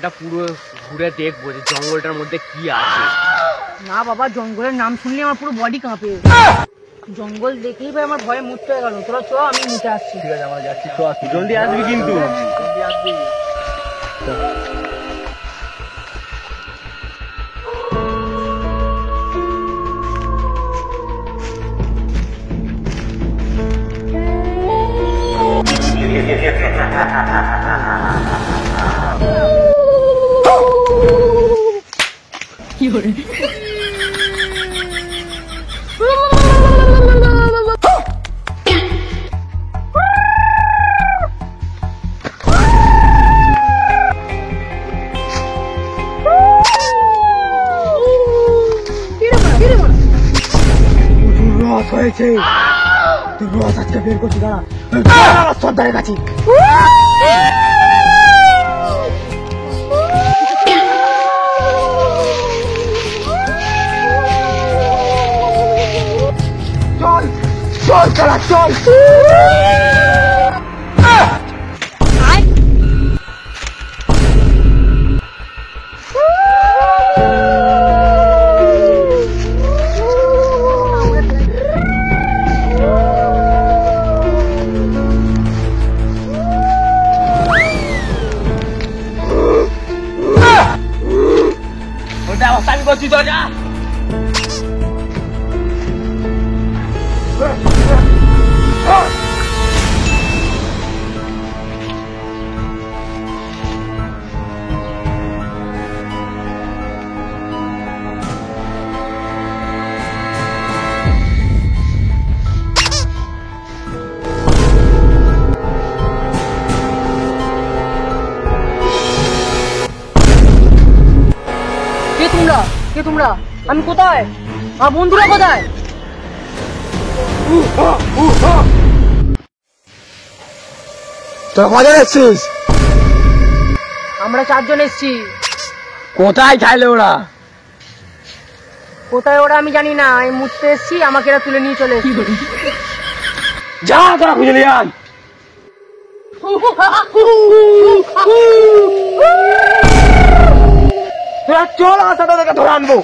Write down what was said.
জঙ্গলটা পুরো ঘুরে দেখবো যে জঙ্গলটার মধ্যে কি আছে। না বাবা, জঙ্গলের নাম শুনলে আমার পুরো বডি কাঁপে। জঙ্গল দেখেই ভাই আমার ভয়ে মুক্ত হয়ে গেল। তোরা চ, আমি মুতে আসছি। ঠিক আছে, আমরা যাচ্ছি, তো আসছি, জলদি আসবি কিন্তু। জলদি আসবি। কি করে রস হয়েছে, তুই রস আজকে বের করছি, দাঁড়া সর্দারের কাছে। চল চল চলা চল। আমি বলছি তো যা। কে তোমরা? আমি কোথায়? আমার বন্ধুরা কোথায়? তোরা কজন এসছিস? আমরা 4 জন এসছি। কোথায় খাইলে ওরা? কোথায় ওরা আমি জানি না, আমি মুততে এসছি, আমাকে এরা তুলে নিয়ে চলে এসছি। যা তোরা খুঁজে নিয়ে আয়। তোরা চল, আমার সাথে তোকে ধরে আনবো।